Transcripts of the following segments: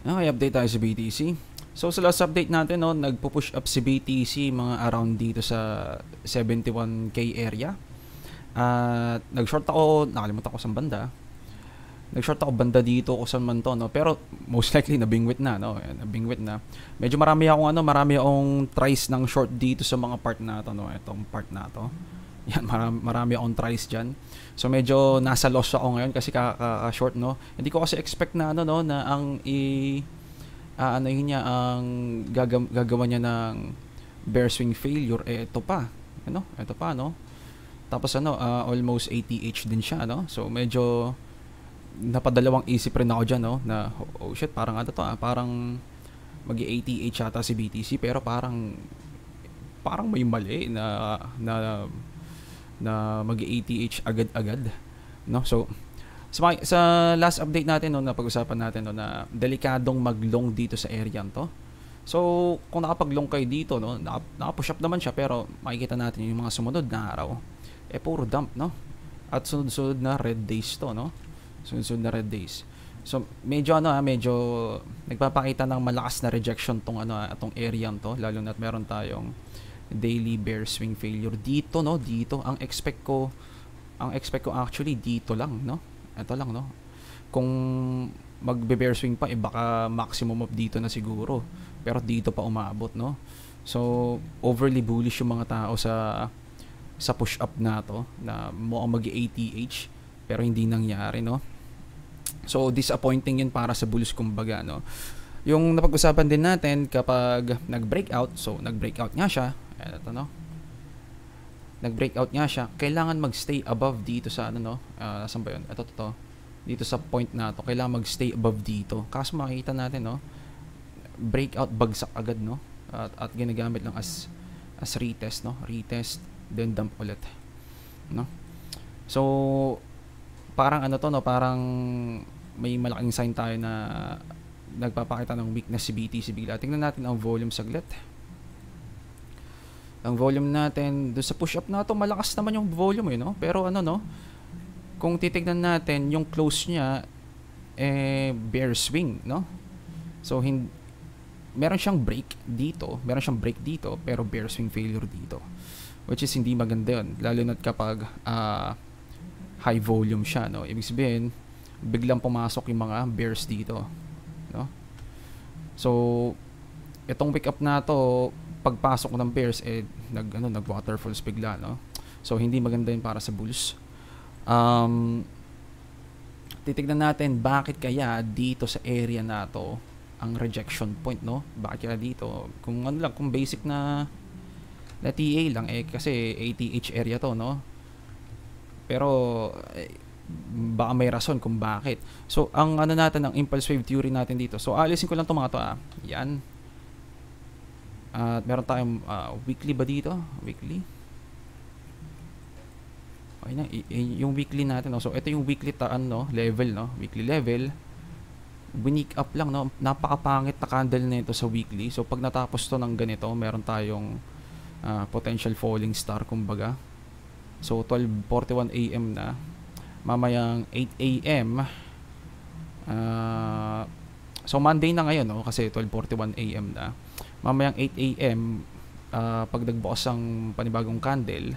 Okay, update tayo sa BTC. So sa last update natin, no, nagpo-push up si BTC mga around dito sa 71k area. At nag-short ako, nakalimutan ko saan banda. Nag-short ako banda dito kung saan man to, no. Pero most likely nabingwit na, no. Nabingwit na. Medyo marami akong tries ng short dito sa mga part na to, no. Itong part na to. Yan, marami akong tries diyan. So medyo nasa loss ako ngayon kasi kaka-short, no. Hindi ko kasi expect na ano, no, na ang ano yun niya, ang gagawa niya ng bear swing failure, ito pa. Ano? Ito pa, no. Tapos almost ATH din siya, no. So medyo napadalawang isip rin ako dyan, no, na oh shit, parang parang mag-ATH ata si BTC, pero parang may mali na mag-ATH agad-agad, no. So sa last update natin, no, na pag-usapan natin, no, na delikadong mag-long dito sa area to. So kung nakapag-long kayo dito, no, naka-push up naman siya, pero makikita natin yung mga sumunod na araw puro dump, no, at sunod-sunod na red days to, no. Sunod-sunod na red days. So medyo nagpapakita ng malakas na rejection atong area to, lalo na't meron tayong daily bear swing failure dito, no. Dito ang expect ko actually dito lang, no. Ito lang, no. Kung magbe-bear swing pa, baka maximum of dito na siguro, pero dito pa umabot, no. So overly bullish yung mga tao sa push up na to, na mukhang mag-ATH pero hindi nangyari, no. So disappointing yun para sa bulls, kumbaga, no. Yung napag-usapan din natin, kapag nag-breakout, so nag-breakout nga siya, eto, no. Nag-breakout nga siya, kailangan mag-stay above dito sa saan ba yun? Ito. Dito sa point na to, kailangan mag-stay above dito. Kaso makikita natin, no, breakout, bagsak agad, no. At ginagamit lang as retest, no. Retest, then dump ulit, no. So parang no, parang may malaking sign tayo na nagpapakita ng weakness si BTC bigla. Tingnan natin ang volume saglit. Ang volume natin doon sa push up na to, malakas naman yung volume, no. Pero no, kung titignan natin yung close niya, bear swing, no. So meron siyang break dito, pero bear swing failure dito, which is hindi maganda yun, lalo na kapag high volume siya, no. Ibig sabihin biglang pumasok yung mga bears dito, no. So itong pick up na to, pagpasok ng bears, nag waterfalls bigla, no. So hindi maganda yun para sa bulls. Titignan natin bakit kaya dito sa area na to ang rejection point, no. Bakit kaya dito, kung kung basic na TA lang, kasi ATH area to, no. Pero baka may rason kung bakit. So ang natin, ang impulse wave theory natin dito, so alisin ko lang itong mga to, yan. At meron tayong weekly ba dito? Weekly. Okay na, yung weekly natin, no? So ito yung weekly level, no? Weekly level. Winick up lang, no? Napakapangit na candle nito sa weekly. So pag natapos to ng ganito, meron tayong potential falling star, kumbaga. So 12:41 AM na. Mamayang 8 AM. So Monday na ngayon, no? Kasi 12:41 AM na. Mamayang 8 AM, pag nagbukas ang panibagong candle,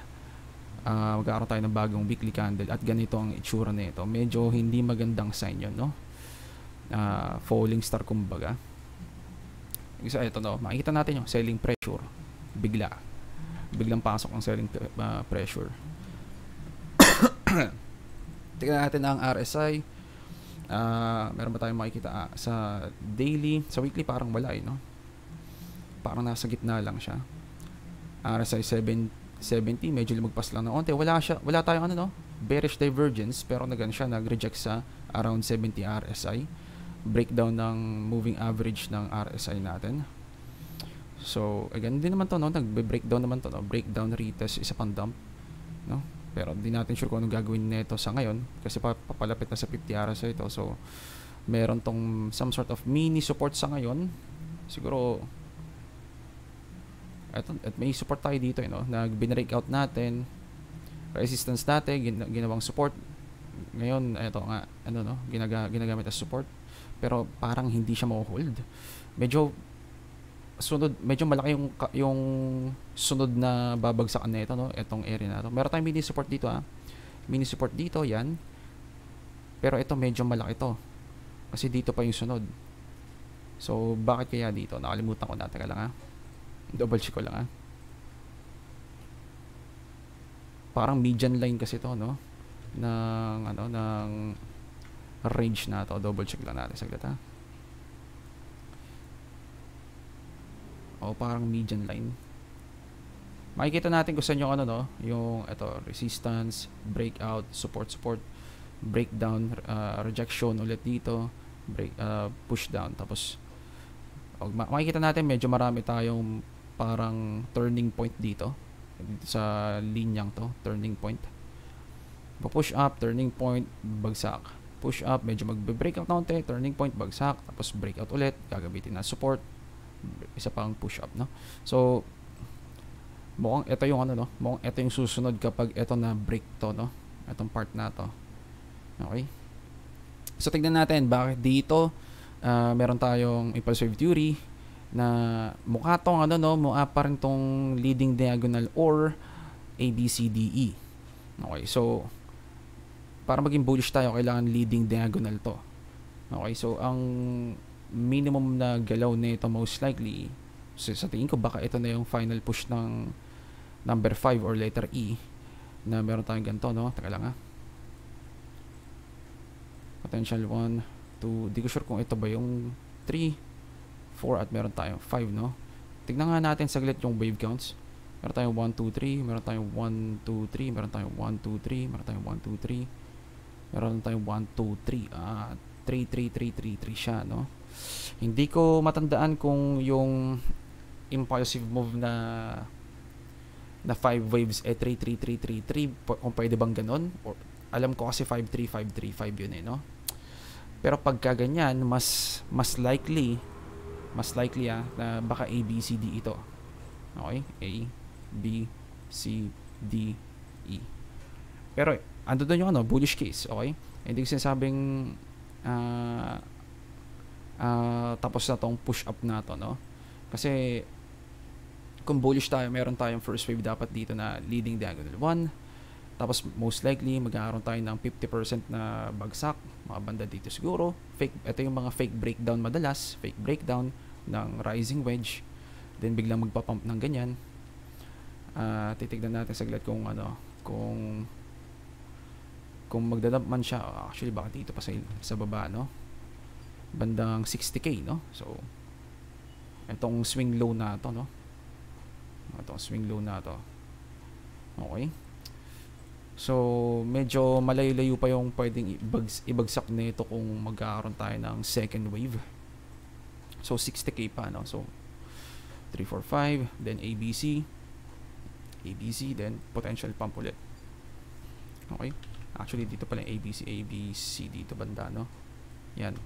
magkakaroon tayo ng bagong weekly candle, at ganito ang itsura nito. Medyo hindi magandang sign yun, no. Falling star, kumbaga. So ito, no, makikita natin yung selling pressure. Biglang pasok ang selling pressure. Tingnan natin ang RSI. Meron ba tayong makikita sa daily? Sa weekly parang wala, no. Parang nasa gitna lang siya. RSI 70, medyo lumagpas lang na onte. Wala tayong no, bearish divergence, pero nag-reject sa around 70 RSI. Breakdown ng moving average ng RSI natin. So again, din naman to, no, nagbe-breakdown naman to, no. Breakdown, retest, isa pang dump, no. Pero hindi natin sure kung anong gagawin nito sa ngayon, kasi papalapit na sa 50 RSI ito. So meron tong some sort of mini support sa ngayon. Siguro at may support tayo dito, no. Nag-breakout natin, resistance natin, ginawang support. Ngayon ito nga, no, ginagamit as support. pero parang hindi siya ma-hold. Medyo medyo malaki yung sunod na babagsakan nito, no, etong area na to. Meron tayong mini support dito, mini support dito, yan, pero ito medyo malaki to kasi dito pa yung sunod. So bakit kaya dito? Nakalimutan ko na. Teka lang, double check ko lang, parang median line kasi to, no, ng range na to. Double check lang natin saglit, parang median line. Makikita natin kung saan yung yung ito, resistance, breakout, support, breakdown, rejection ulit dito, push down. Tapos makikita natin medyo marami tayong parang turning point dito sa linyang to, turning point. Push up, turning point, bagsak. Push up, medyo magbe-breakout konti, turning point, bagsak, tapos breakout ulit, gagamitin na support, isa pang push up, no. So mukhang ito yung mukhang ito yung susunod kapag ito na break to, no, itong part na to. Okay, so tignan natin bakit dito meron tayong impulsive theory na mukha tong mukha pa rin tong leading diagonal or ABCDE. Okay, so para maging bullish tayo kailangan leading diagonal to. Okay, so ang minimum na galaw nito most likely, so sa tingin ko baka ito na yung final push ng number 5 or letter E na meron tayong ganito, no. Taka lang, potential 1, 2, di ko sure kung ito ba yung 3, 4 at meron tayong 5, no. Tignan nga natin saglit yung wave counts. Meron tayong 1, 2, 3, meron tayong 1, 2, 3, meron tayong 1, 2, 3, meron tayong 1, 2, 3, meron tayong 1, 2, 3, 3, 3, 3, 3, 3 siya, no. Hindi ko matandaan kung yung impulsive move na 5 waves 3, 3, 3, 3, 3 kung pwede bang ganon, or alam ko kasi 5, 3, 5, 3, 5 yun, no. Pero pagka ganyan, mas likely na baka A, B, C, D ito. Okay, A, B, C, D, E. Pero ando doon yung bullish case. Okay, hindi ko sinasabing tapos na tong push up na to, no. Kasi kung bullish tayo, meron tayong first wave dapat dito na leading diagonal 1. Tapos most likely magkakaroon tayo ng 50% na bagsak, mga banda dito siguro. Ito yung mga fake breakdown madalas, fake breakdown ng rising wedge. Then biglang magpa-pump ng ganyan. Titignan natin saglit kung kung magdadump man siya. Actually baka dito pa sa baba, no, bandang 60k, no. So itong swing low na to, no, okay. So medyo malayo-layo pa yung pwedeng ibagsak nito kung magkakaroon tayo ng second wave. So 60k pa, no. So 3, 4, 5, then ABC, then potential pump ulit. Okay, actually dito pala yung ABC dito banda, no. Yan.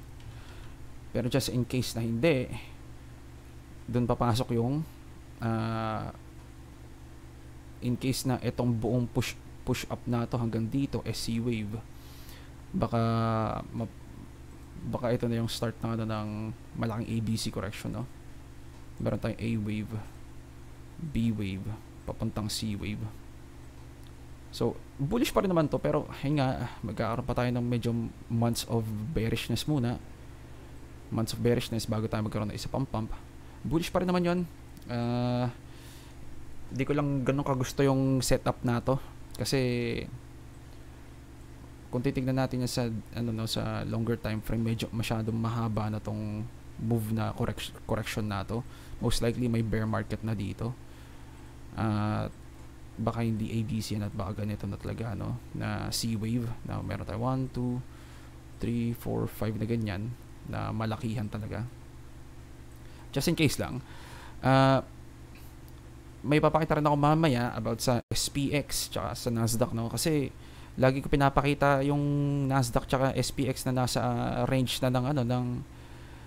Pero just in case na hindi, doon papasok yung in case na itong buong push up na to hanggang dito C wave, baka ito na yung start ng malaking ABC correction, no. Meron tayong A wave, B wave, papuntang C wave. So bullish pa rin naman to, pero ayun nga, magkakaroon pa tayo ng medyo months of bearishness bago tayo magkaroon ng isa pang pump. Bullish pa rin naman yun. Di ko lang ganun kagusto yung setup na to kasi kung titignan natin yan sa sa longer time frame, medyo masyadong mahaba na tong move na correction na to. Most likely may bear market na dito. Baka hindi ABC yan at baka ganito na talaga, no, na C wave na meron tayo 1, 2, 3, 4, 5 na ganyan na malakihan talaga. Just in case lang, may papakita rin ako mamaya about sa SPX tsaka sa Nasdaq, no, kasi lagi ko pinapakita yung Nasdaq tsaka SPX na nasa range na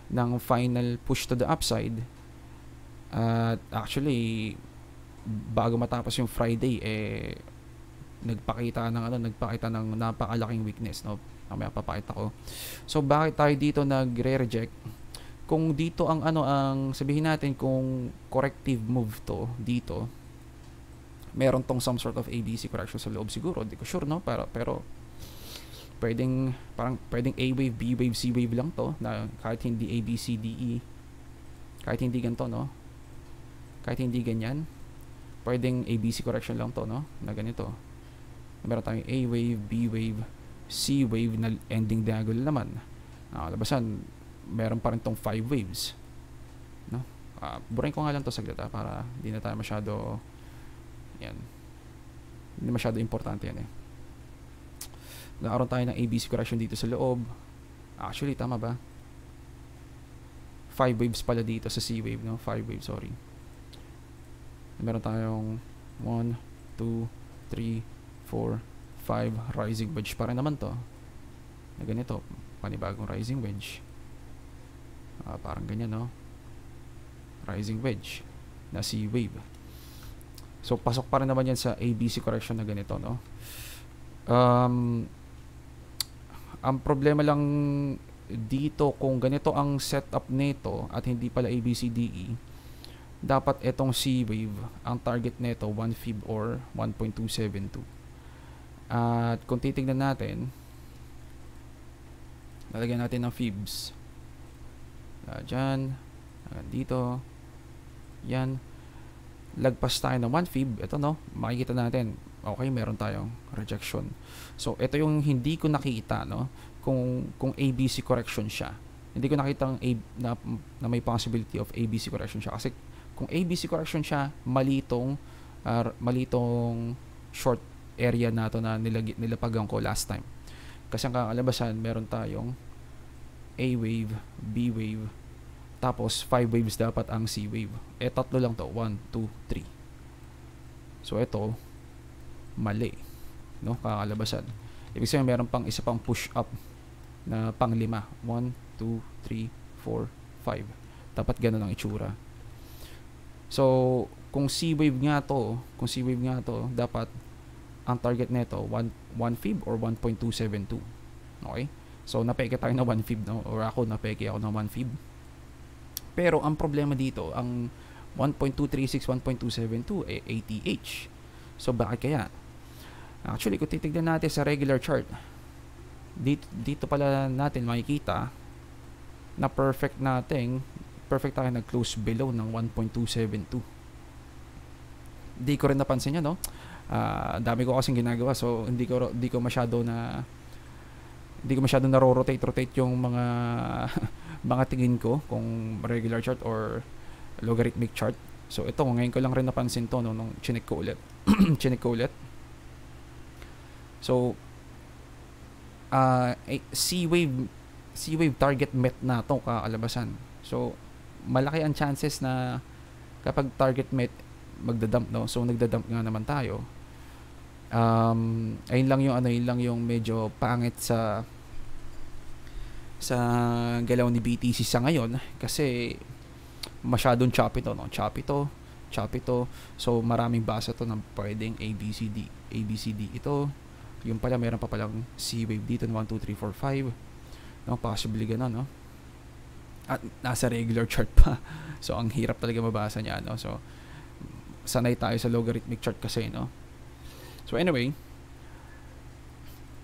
ng final push to the upside. Actually bago matapos yung Friday nagpakita ng napakalaking weakness, no. Mamaya papakita ko. So bakit tayo dito nagre-reject? Kung dito ang ang sabihin natin kung corrective move to dito, meron tong some sort of ABC correction sa loob siguro. Hindi ko sure, no? Pero pwedeng A wave, B wave, C wave lang to, na kahit hindi A, B, C, D, E, kahit hindi ganito, no? Kahit hindi ganyan, pwedeng ABC correction lang to, no? Na ganito. Meron tayong A wave, B wave, C wave na ending diagonal naman. Labasan, meron pa rin tong 5 waves, no? Burahin ko nga lang to saglit para hindi na tayo masyado yan. Hindi masyado importante yan eh. Nagkaroon tayo ng ABC correction dito sa loob. Actually, tama ba? 5 waves pala dito sa C wave, no? 5 waves, sorry. Meron tayong 1, 2, 3, 4, 5 rising wedge pa rin naman to na ganito, panibagong rising wedge. Parang ganyan, no? Rising wedge na C wave. So pasok pa rin naman yan sa ABC correction na ganito, no? Ang problema lang dito, kung ganito ang setup nito at hindi pala ABCDE, dapat etong C wave ang target nito 1 fib or 1.272. At kung titignan natin, lalagyan natin ng fibs. Dyan, dito, yan. Lagpas tayo ng 1 fib. Ito, no, makikita natin, okay, meron tayong rejection. So, ito yung hindi ko nakita, no, kung ABC correction siya. Hindi ko nakita na may possibility of ABC correction siya. Kasi kung ABC correction siya, malitong short area na to na nilapagan ko last time. Kasi ang kakalabasan, meron tayong A wave, B wave, tapos 5 waves dapat ang C wave. Tatlo lang to, 1, 2, 3. So ito mali, no, kakalabasan. Ibig sabihin meron pang isa pang push up na pang 5. 1, 2, 3, 4, 5. Dapat ganun ang itsura. So kung C wave nga to, dapat ang target nito 1 fib or 1.272. Okay? So napeke tayo na 1 fib, no? Or napeke ako ng 1 fib. Pero ang problema dito, ang 1.236, 1.272 ATH. So bakit kaya? Actually, kung titignan natin sa regular chart, dito pala natin makikita na perfect tayo nag-close below ng 1.272. Di ko rin napansin yan, no? Dami ko kasing ginagawa, so hindi ko masyado na rotate yung mga mga tingin ko kung regular chart or logarithmic chart. So ito, ngayon ko lang rin napansin to, no, nung chinek ko ulit. So C wave target met na to kakalabasan. So malaki ang chances na kapag target met magdadump, no? So nagdadump nga naman tayo. Ayun lang yung medyo pangit sa galaw ni BTC sa ngayon, kasi masyadong choppy to, no? Choppy to. So maraming basa to ng pwedeng ABCD ito. Yung pala meron pa palang C wave dito, 1, 2, 3, 4, 5. No, possibly ganun, no? At nasa regular chart pa. So ang hirap talaga mabasa niya, no? So sanay tayo sa logarithmic chart kasi, no? So anyway,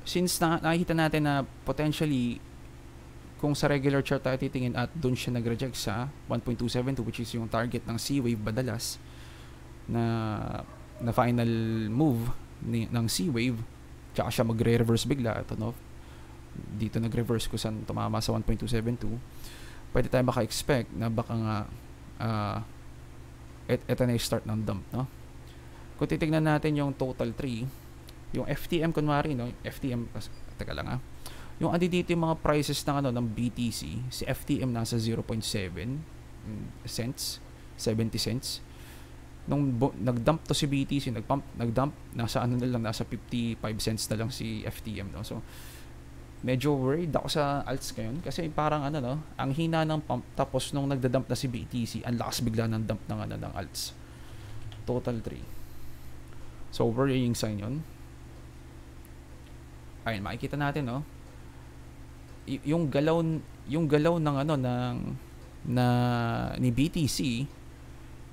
since nakikita natin na potentially kung sa regular chart tayo titingin at doon siya nag-reject sa 1.272, which is yung target ng C wave madalas na final move ng C wave, tsaka siya magre-reverse bigla. Ito, no, dito nag-reverse ko saan tumama sa 1.272. Pwede tayo maka-expect na baka nga ito na yung start ng dump, no? Kung titignan natin yung total tree, yung FTM kunwari, no, FTM, teka lang yung dito yung mga prices ng ng BTC, si FTM nasa 0.7 cents, 70 cents. Nung nag-dump to si BTC, nag-dump, nasa nasa 55 cents na lang si FTM, no. So medyo worried ako sa alts ngayon kasi parang no, ang hina ng pump, tapos nung nagda-dump na si BTC, ang lakas bigla ng dump ng ng alts. Total 3. So worrying sign yun. Ayun, makikita natin, no, yung galaw ng ano ng na ni BTC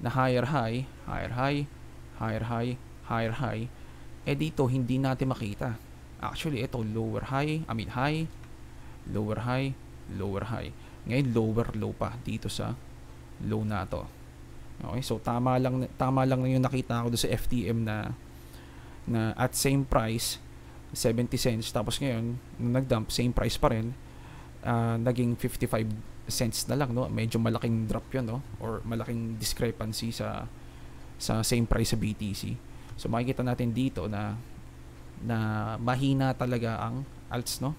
na higher high, higher high, higher high, higher high, eh dito hindi natin makita. Actually, ito lower high, I mean high, lower high, lower high. Ngayon lower low pa dito sa low na to. Okay, so tama lang na yung nakita ko do sa FTM na at same price 70 cents, tapos ngayon nung nag-dump same price pa rin, naging 55 cents na lang, no? Medyo malaking drop 'yon, no? Or malaking discrepancy sa same price sa BTC. So makikita natin dito na mahina talaga ang alts, no?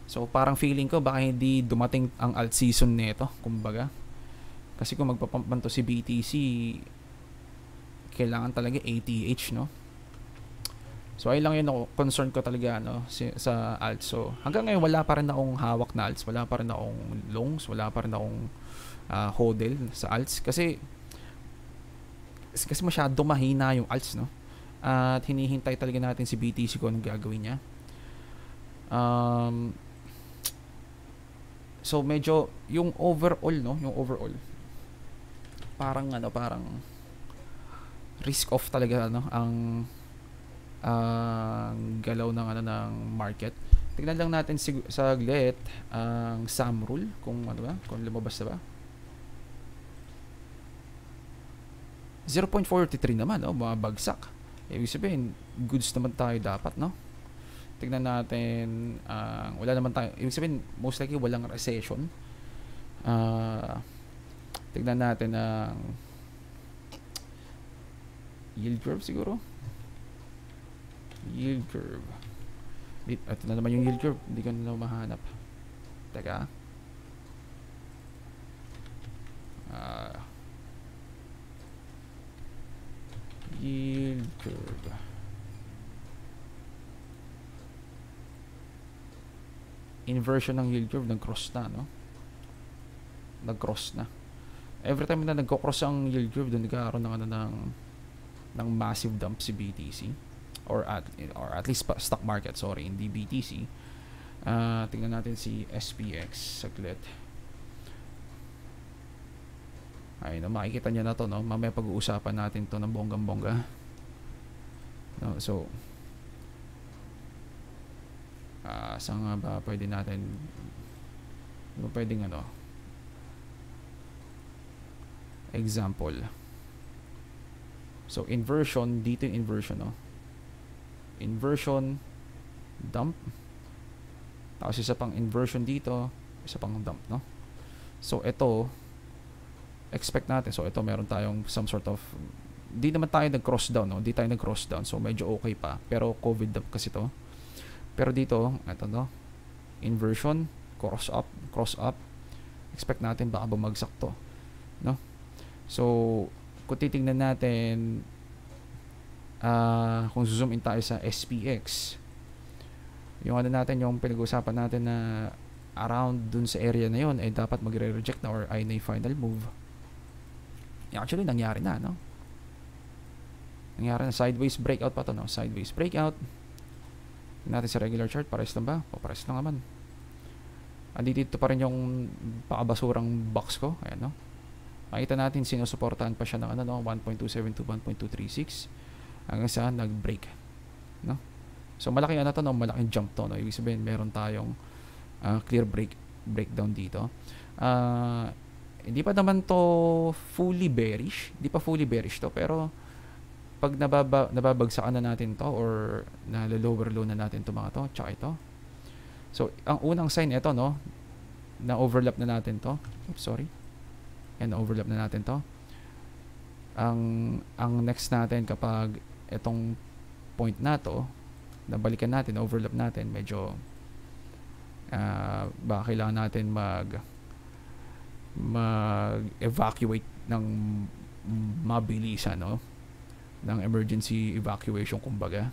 So parang feeling ko baka hindi dumating ang alt season nito, kumbaga. Kasi kung magpapump man to si BTC, kailangan talaga ATH, no? So ayun lang yun ako, concern ko talaga, no, sa alts. So hanggang ngayon wala pa rin akong hawak na alts, wala pa rin akong longs, wala pa rin akong hodl sa alts kasi masyado mahina yung alts, no? At hinihintay talaga natin si BTC kung anong gagawin niya. So medyo yung overall, no, yung overall parang risk off talaga, no, ang galaw ng ng market. Tignan lang natin saglit ang SAM rule kung kung lumabas na ba. 0.43 naman, no, mabagsak. Ibig sabihin goods naman tayo dapat, no? Tignan natin, wala naman tayo, ibig sabihin most likely walang recession. Tignan natin ang yield curve siguro. Yield curve. Ito na naman yung yield curve. Hindi ko na mahanap. Teka. Yield curve. Inversion ng yield curve. Nag-cross na, no? Nag-cross na. Every time na nagko-cross ang yield curve, doon nagkakaroon ng massive dump si BTC. Or at least stock market, sorry, hindi BTC. Tingnan natin si SPX saglit. Ayun, makikita niyo na to, no? Mamaya pag-uusapan natin to ng bonggang-bongga. No, so saan nga ba pwede natin pwedeng example. So inversion, dito yung inversion, no? Inversion, dump, tapos isa pang inversion dito, isa pang dump, no? So ito expect natin, so ito meron tayong some sort of, di naman tayo nag-cross down, no? Di tayo nag-cross down, so medyo okay pa, pero COVID dump kasi to. Pero dito, ito, no, inversion, cross up, expect natin baka bumagsak to, no? So kung titingnan natin, kung zoom in tayo sa SPX, yung natin, yung pinag-usapan natin na around dun sa area na yon, dapat magre-reject na or ay na final move. Actually nangyari na, no? Nangyari na, sideways breakout pa to, no? Sideways breakout. Natin sa regular chart, pares lang ba? O pares lang naman. Andito pa rin yung pakabasurang box ko, ayan, no? Makita natin sinusuportahan pa siya ng 1.272, 1.236 hanggang sa nag-break, no? So malaking no, malaking jump to, no? Ibig sabihin meron tayong clear breakdown dito. Hindi pa naman to fully bearish, hindi pa fully bearish to, pero pag nababagsakan na natin to or na-lower low na natin to mga to, tsaka ito. So ang unang sign ito, no, na overlap na natin to. Oops, sorry. And overlap na natin to. Ang next natin kapag itong point na to nabalikan natin, overlap natin, medyo baka kailangan natin mag-evacuate ng mabilisan, no? Ng emergency evacuation, kumbaga.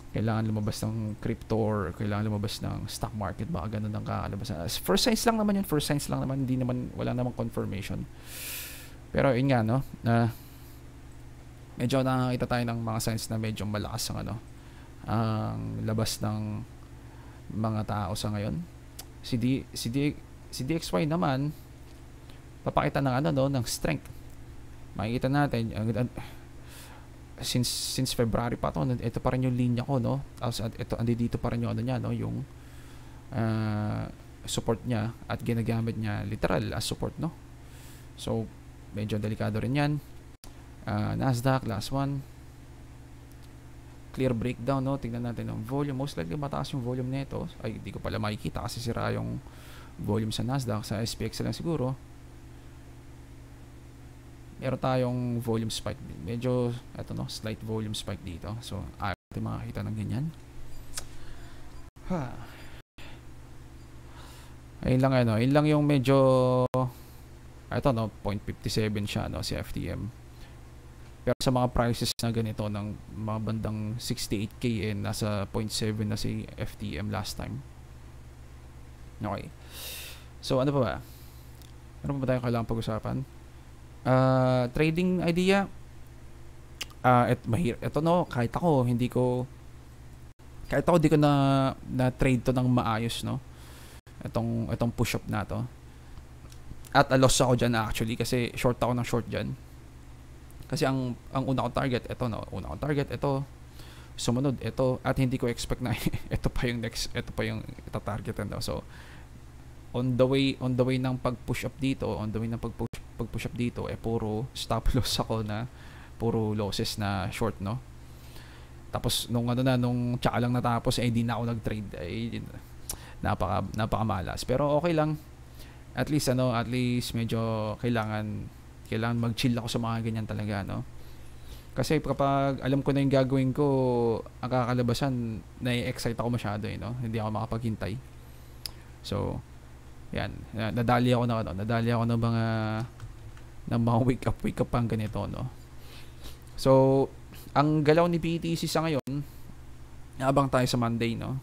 Kailangan lumabas ng crypto or kailangan lumabas ng stock market, baka ganun ang kakalabas. First signs lang naman yun, hindi naman, wala namang confirmation. Pero yun nga, no, medyo nakakita tayo ng mga signs na medyo malakas ang ang labas ng mga tao sa ngayon. Si DXY naman papakita ng ano no, ng strength. Makikita natin since February pa to, ito pa rin yung linya ko no. Ito andito pa rin yung ano niya no, yung support niya at ginagamit niya literal as support no. So medyo delikado rin yan. Nasdaq last one, clear breakdown no. Tingnan natin ang volume, most likely mataas yung volume nito. Ay hindi ko pala makikita kasi sira yung volume sa Nasdaq. Sa SPX lang siguro meron tayong volume spike. Medyo eto no, slight volume spike dito. So ayaw natin makakita ng ganyan. Ayun lang ano, ayun lang yung medyo eto no, 0.57 siya no, si FTM. Pero sa mga prices na ganito ng mga bandang 68k nasa 0.7 na si FTM last time. Okay. So ano pa ba? Ano pa ba tayo kailangan pag-usapan? Trading idea. Ito no, kahit ako di ko na trade to ng maayos no. Itong push up na to. At a loss ako diyan actually kasi short ako ng short diyan. Kasi ang una kong target ito. Sumunod ito at hindi ko expect na ito pa yung ita-targetan daw. So on the way ng pag-push up dito, pag-push up dito puro stop loss ako na puro losses na short no. Tapos nung tsaka lang natapos hindi na ako nag-trade napakamalas. Pero okay lang. At least medyo kailangan mag-chill ako sa mga ganyan talaga no. Kasi kapag alam ko na yung gagawin ko, ang kakalabasan na-excite ako masyado no. Hindi ako makapaghintay. So yan, nadali ako ng mga wake up pang ganito no. So ang galaw ni BTC sa ngayon, abang tayo sa Monday no.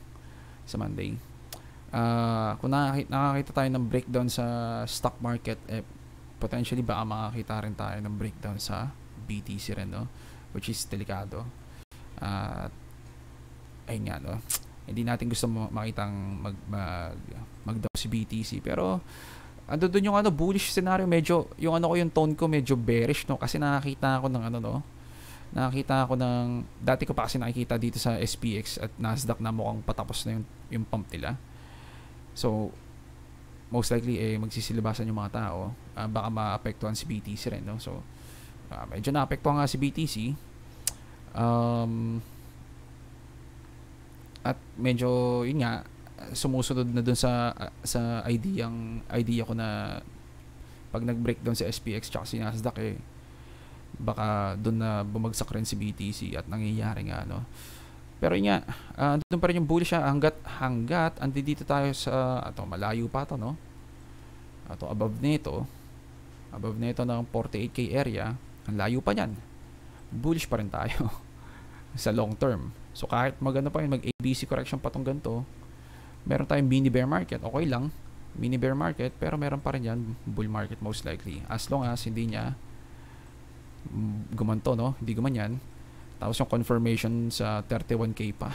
Sa Monday. Kung nakakita tayo ng breakdown sa stock market, potentially baka makakita rin tayo ng breakdown sa BTC rin no, which is delikado. Ayun nga no, hindi natin gusto makitang mag-down si BTC, pero ando doon yung bullish scenario. Medyo yung yung tone ko medyo bearish no, kasi nakakita ako ng dati ko pa kasi nakikita dito sa SPX at Nasdaq na mukhang patapos na yung pump nila. So most likely magsisilabasan yung mga tao, baka maapektuhan si BTC rin no. So medyo naapektuhan nga si BTC, at medyo yun nga sumusunod na dun sa idea ko na pag nag-breakdown si SPX tsaka si Nasdaq baka dun na bumagsak rin si BTC at nangyayari nga no. Pero yun nga, doon pa rin yung bullish siya hanggat andito tayo sa malayo pa to no. Above nito ng 48k area, ang layo pa niyan. Bullish pa rin tayo sa long term. So kahit maganda pa yun, mag-ABC correction pa tong ganito, meron tayong mini bear market, okay lang, mini bear market, pero meron pa rin yan bull market most likely, as long as hindi niya gumanto no, hindi gumanyan. Tapos yung confirmation sa 31k pa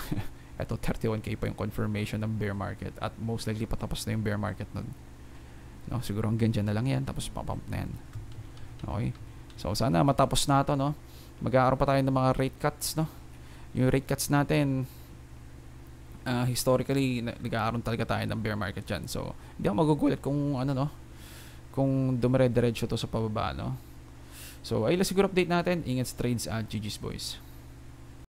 eto 31k pa yung confirmation ng bear market, at most likely patapos na yung bear market nun no. Siguro hanggang dyan na lang yan, tapos papump na yan. Okay, so sana matapos na to no. Magkakaroon pa tayo ng mga rate cuts no. Yung rate cuts natin, historically nagkakaroon talaga tayo ng bear market dyan. So hindi ako magugulat kung kung dumire-diretso to sa pababa no. So ayun lang siguro update natin. Ingat sa trades at GG's boys.